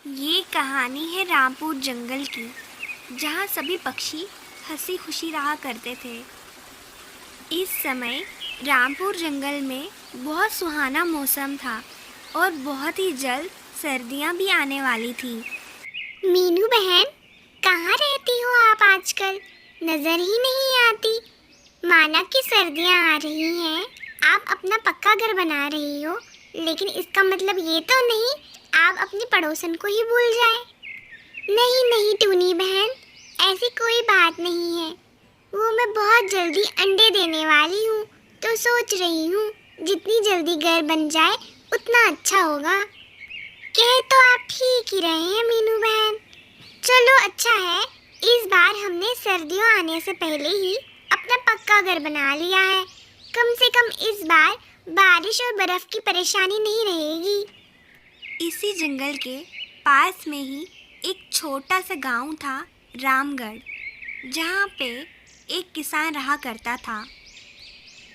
ये कहानी है रामपुर जंगल की, जहाँ सभी पक्षी हंसी खुशी रहा करते थे। इस समय रामपुर जंगल में बहुत सुहाना मौसम था और बहुत ही जल्द सर्दियाँ भी आने वाली थी। मीनू बहन, कहाँ रहती हो आप आजकल? नजर ही नहीं आती। माना कि सर्दियाँ आ रही हैं, आप अपना पक्का घर बना रही हो, लेकिन इसका मतलब ये तो नहीं आप अपनी पड़ोसन को ही भूल जाए। नहीं नहीं टूनी बहन, ऐसी कोई बात नहीं है। वो मैं बहुत जल्दी अंडे देने वाली हूँ, तो सोच रही हूँ जितनी जल्दी घर बन जाए उतना अच्छा होगा। कह तो आप ठीक ही रहे हैं मीनू बहन। चलो अच्छा है, इस बार हमने सर्दियों आने से पहले ही अपना पक्का घर बना लिया है। कम से कम इस बार बारिश और बर्फ की परेशानी नहीं रहेगी। इसी जंगल के पास में ही एक छोटा सा गांव था, रामगढ़, जहाँ पे एक किसान रहा करता था।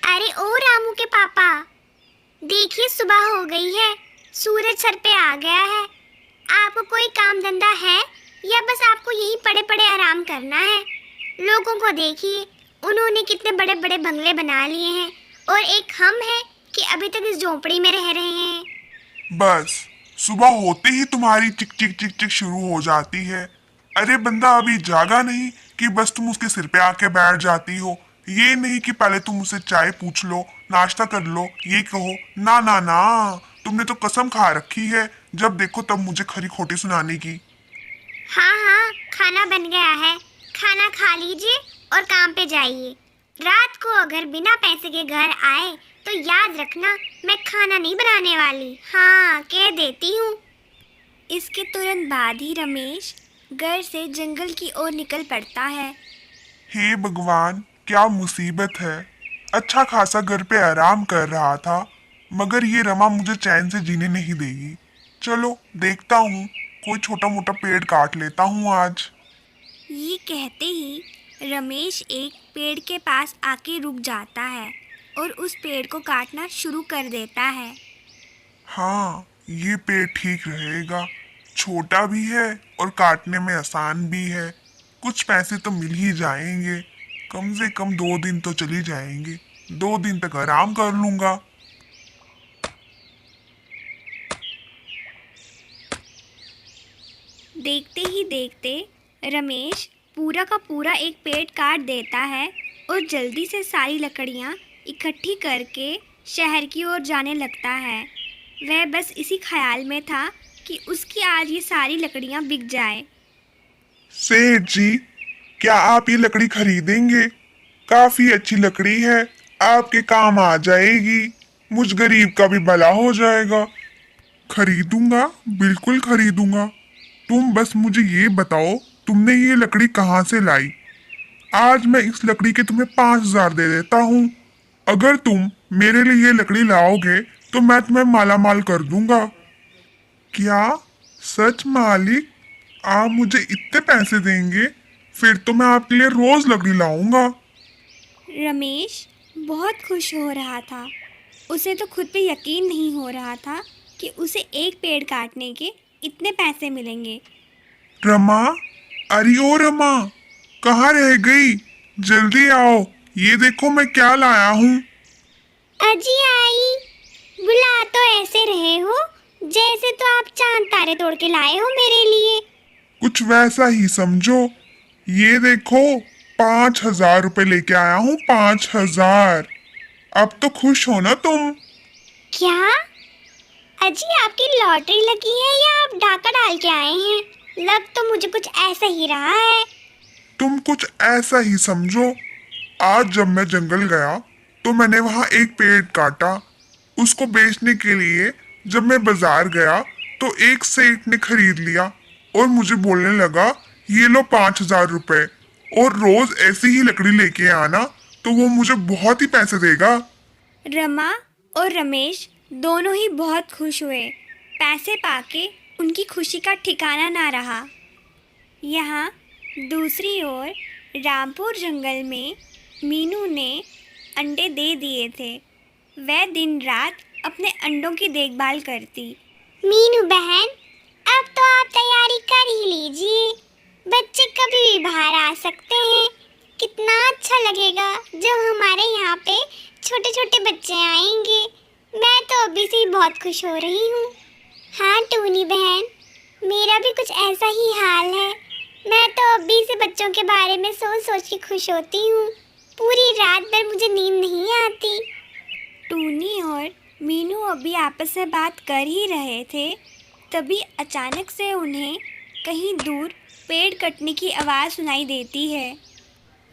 अरे ओ रामू के पापा, देखिए सुबह हो गई है, सूरज सर पे आ गया है। आपको कोई काम धंधा है या बस आपको यहीं पड़े पड़े आराम करना है? लोगों को देखिए, उन्होंने कितने बड़े बड़े बंगले बना लिए हैं और एक हम हैं कि अभी तक इस झोपड़ी में रह रहे हैं। बस सुबह होते ही तुम्हारी चिक चिक चिक चिक शुरू हो जाती है। अरे बंदा अभी जागा नहीं कि बस तुम उसके सिर पे आके बैठ जाती हो। ये नहीं कि पहले तुम उससे चाय पूछ लो, नाश्ता कर लो, ये कहो। ना ना ना, तुमने तो कसम खा रखी है जब देखो तब मुझे खरी खोटी सुनाने की। हाँ हाँ, खाना बन गया है, खाना खा लीजिए और काम पे जाइए। रात को अगर बिना पैसे के घर आए तो याद रखना, मैं खाना नहीं बनाने वाली। हाँ, कह देती हूँ। इसके तुरंत बाद ही रमेश घर से जंगल की ओर निकल पड़ता है। हे भगवान, क्या मुसीबत है। अच्छा खासा घर पे आराम कर रहा था, मगर ये रमा मुझे चैन से जीने नहीं देगी। चलो देखता हूँ, कोई छोटा मोटा पेड़ काट लेता हूँ आज। ये कहते ही रमेश एक पेड़ के पास आके रुक जाता है और उस पेड़ को काटना शुरू कर देता है। हाँ, ये पेड़ ठीक रहेगा। छोटा भी है और काटने में आसान भी है। कुछ पैसे तो मिल ही जाएंगे। कम से कम 2 दिन तो चली जाएंगे। 2 दिन तक आराम कर लूंगा। देखते ही देखते रमेश पूरा का पूरा एक पेड़ काट देता है और जल्दी से सारी लकड़ियाँ इकट्ठी करके शहर की ओर जाने लगता है। वह बस इसी ख्याल में था कि उसकी आज ये सारी लकड़ियाँ बिक जाए। सेठ जी, क्या आप ये लकड़ी खरीदेंगे? काफी अच्छी लकड़ी है, आपके काम आ जाएगी। मुझ गरीब का भी भला हो जाएगा। खरीदूंगा, बिल्कुल खरीदूंगा। तुम बस मुझे ये बताओ, तुमने ये लकड़ी कहाँ से लाई? आज मैं इस लकड़ी के तुम्हें 5,000 दे देता हूँ। अगर तुम मेरे लिए ये लकड़ी लाओगे तो मैं तुम्हें माला माल कर दूंगा। क्या? सच मालिक? आप मुझे इतने पैसे देंगे? फिर तो मैं आपके लिए रोज लकड़ी लाऊंगा। रमेश बहुत खुश हो रहा था। उसे तो खुद पे यकीन नहीं हो रहा था कि उसे एक पेड़ काटने के इतने पैसे मिलेंगे। रमा, अरे ओ रमा, कहाँ रह गई? जल्दी आओ, ये देखो मैं क्या लाया हूँ। अजी आई, बुला तो ऐसे रहे हो जैसे तो आप चांद तारे तोड़ के लाए हो मेरे लिए। कुछ वैसा ही समझो। ये देखो, 5,000 रुपए लेके आया हूँ, 5,000। अब तो खुश हो ना तुम? क्या? अजी आपकी लॉटरी लगी है या आप डाका डाल के आए हैं? लग तो मुझे कुछ ऐसा ही रहा है। तुम कुछ ऐसा ही समझो। आज जब मैं जंगल गया तो मैंने वहां एक पेड़ काटा। उसको बेचने के लिए जब मैं बाजार गया तो एक सेठ ने खरीद लिया और मुझे बोलने लगा, ये लो 5,000 रुपए, और रोज ऐसी ही लकड़ी लेके आना तो वो मुझे बहुत ही पैसे देगा। रमा और रमेश दोनों ही बहुत खुश हुए। पैसे पाके उनकी खुशी का ठिकाना ना रहा। यहाँ दूसरी ओर रामपुर जंगल में मीनू ने अंडे दे दिए थे। वह दिन रात अपने अंडों की देखभाल करती। मीनू बहन, अब तो आप कर ही लीजिए, बच्चे कभी भी बाहर आ सकते हैं। कितना अच्छा लगेगा जब हमारे यहाँ पे छोटे छोटे बच्चे आएंगे। मैं तो अभी से ही बहुत खुश हो रही हूँ। हाँ टूनी बहन, मेरा भी कुछ ऐसा ही हाल है। मैं तो अभी से बच्चों के बारे में सोच सोच के खुश होती हूँ। पूरी रात भर मुझे नींद नहीं आती। टूनी और मीनू अभी आपस में बात कर ही रहे थे, तभी अचानक से उन्हें कहीं दूर पेड़ कटने की आवाज़ सुनाई देती है।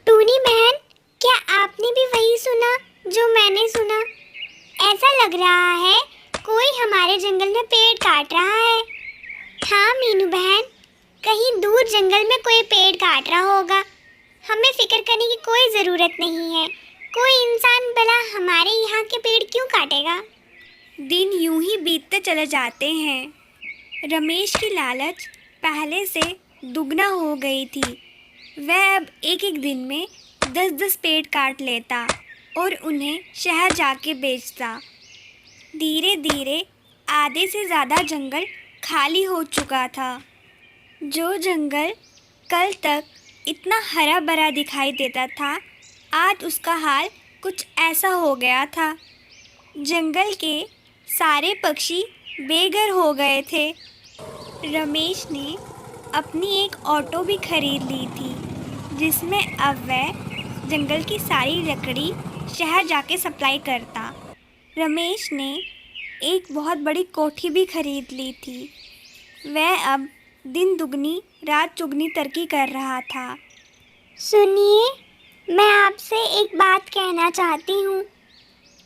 टूनी बहन, क्या आपने भी वही सुना जो मैंने सुना? ऐसा लग रहा है कोई हमारे जंगल में पेड़ काट रहा है। हाँ मीनू बहन, कहीं दूर जंगल में कोई पेड़ काट रहा होगा। हमें फिक्र करने की कोई ज़रूरत नहीं है। कोई इंसान भला हमारे यहाँ के पेड़ क्यों काटेगा? दिन यूं ही बीतते चले जाते हैं। रमेश की लालच पहले से दुगना हो गई थी। वह अब एक एक दिन में 10-10 पेड़ काट लेता और उन्हें शहर जाके बेचता। धीरे धीरे आधे से ज़्यादा जंगल खाली हो चुका था। जो जंगल कल तक इतना हरा भरा दिखाई देता था, आज उसका हाल कुछ ऐसा हो गया था। जंगल के सारे पक्षी बेघर हो गए थे। रमेश ने अपनी एक ऑटो भी खरीद ली थी, जिसमें अब वह जंगल की सारी लकड़ी शहर जाके सप्लाई करता। रमेश ने एक बहुत बड़ी कोठी भी खरीद ली थी। वह अब दिन दुगनी रात चुगनी तरक्की कर रहा था। सुनिए, मैं आपसे एक बात कहना चाहती हूँ।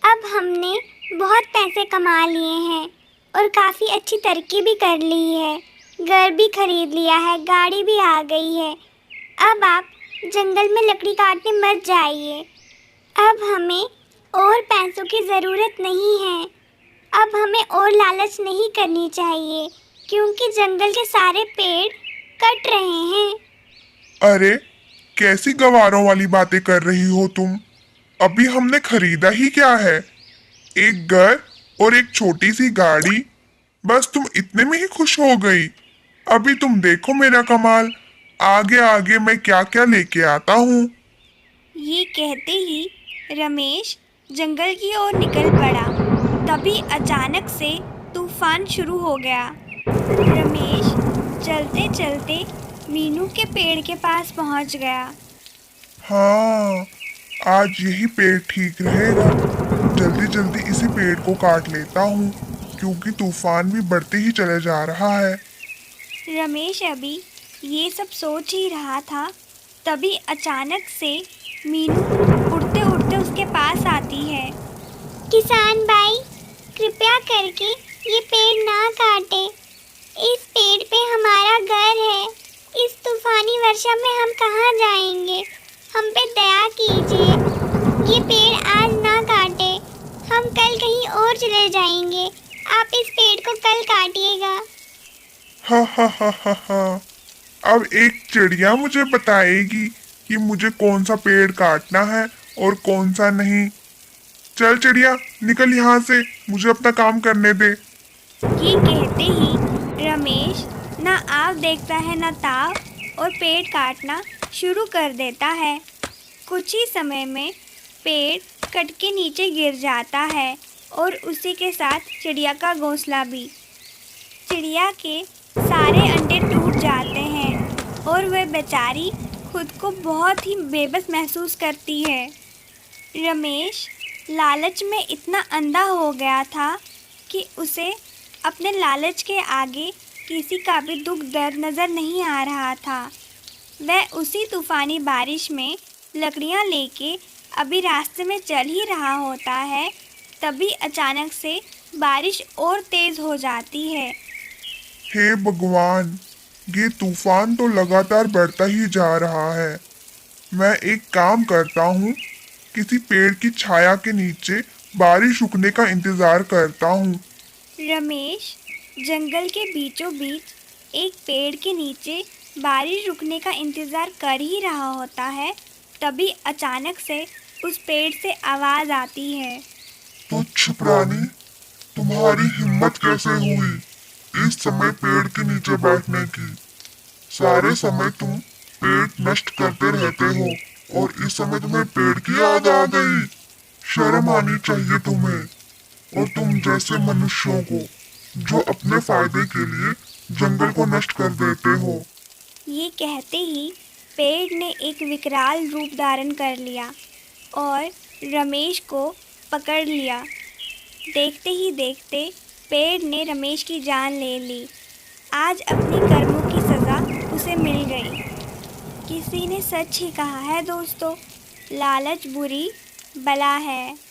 अब हमने बहुत पैसे कमा लिए हैं और काफ़ी अच्छी तरक्की भी कर ली है। घर भी खरीद लिया है, गाड़ी भी आ गई है। अब आप जंगल में लकड़ी काटने मत जाइए। अब हमें और पैसों की ज़रूरत नहीं है। अब हमें और लालच नहीं करनी चाहिए, क्योंकि जंगल के सारे पेड़ कट रहे हैं। अरे, कैसी गवारों वाली बातें कर रही हो तुम? अभी हमने खरीदा ही क्या है? एक घर और एक छोटी सी गाड़ी, बस तुम इतने में ही खुश हो गई? अभी तुम देखो मेरा कमाल, आगे आगे मैं क्या क्या लेके आता हूँ। ये कहते ही रमेश जंगल की ओर निकल पड़ा। तभी अचानक से तूफान शुरू हो गया। रमेश चलते चलते मीनू के पेड़ के पास पहुंच गया। हाँ, आज यही पेड़ ठीक रहेगा। जल्दी जल्दी इसी पेड़ को काट लेता हूँ, क्योंकि तूफान भी बढ़ते ही चले जा रहा है। रमेश अभी ये सब सोच ही रहा था, तभी अचानक से मीनू उड़ते उड़ते उसके पास आती है। किसान भाई, कृपया करके ये पेड़ ना काटे। इस पेड़ पे हमारा घर है। इस तूफानी वर्षा में हम कहाँ जाएंगे? हम पे दया कीजिए। ये पेड़ आज ना काटे। हम कल कहीं और चले जाएंगे। आप इस पेड़ को कल काटिएगा। हा हा हा हा हा। अब एक चिड़िया मुझे बताएगी कि मुझे कौन सा पेड़ काटना है और कौन सा नहीं। चल चिड़िया, निकल यहाँ से, मुझे अपना काम करने दे। ये कहते ही रमेश ना आग देखता है ना ताव और पेड़ काटना शुरू कर देता है। कुछ ही समय में पेड़ कट के नीचे गिर जाता है और उसी के साथ चिड़िया का घोंसला भी। चिड़िया के सारे अंडे टूट जाते हैं और वह बेचारी खुद को बहुत ही बेबस महसूस करती है। रमेश लालच में इतना अंधा हो गया था कि उसे अपने लालच के आगे किसी का भी दुख दर्द नज़र नहीं आ रहा था। वह उसी तूफ़ानी बारिश में लकड़ियाँ लेके अभी रास्ते में चल ही रहा होता है, तभी अचानक से बारिश और तेज़ हो जाती है। हे भगवान, ये तूफान तो लगातार बढ़ता ही जा रहा है। मैं एक काम करता हूँ, किसी पेड़ की छाया के नीचे बारिश रुकने का इंतजार करता हूँ। रमेश जंगल के बीचों बीच एक पेड़ के नीचे बारिश रुकने का इंतज़ार कर ही रहा होता है, तभी अचानक से उस पेड़ से आवाज़ आती है। तुच्छ प्राणी, तुम्हारी हिम्मत कैसे हुई इस समय पेड़ के नीचे बैठने की? सारे समय तुम पेड़ नष्ट करते रहते हो और इस समय तुम्हें पेड़ की याद आ गई। शर्म आनी चाहिए तुम्हें और तुम जैसे मनुष्यों को जो अपने फायदे के लिए जंगल को नष्ट कर देते हो। ये कहते ही पेड़ ने एक विकराल रूप धारण कर लिया और रमेश को पकड़ लिया। देखते ही देखते पेड़ ने रमेश की जान ले ली। आज अपने कर्मों की सज़ा उसे मिल गई। किसी ने सच ही कहा है दोस्तों, लालच बुरी बला है।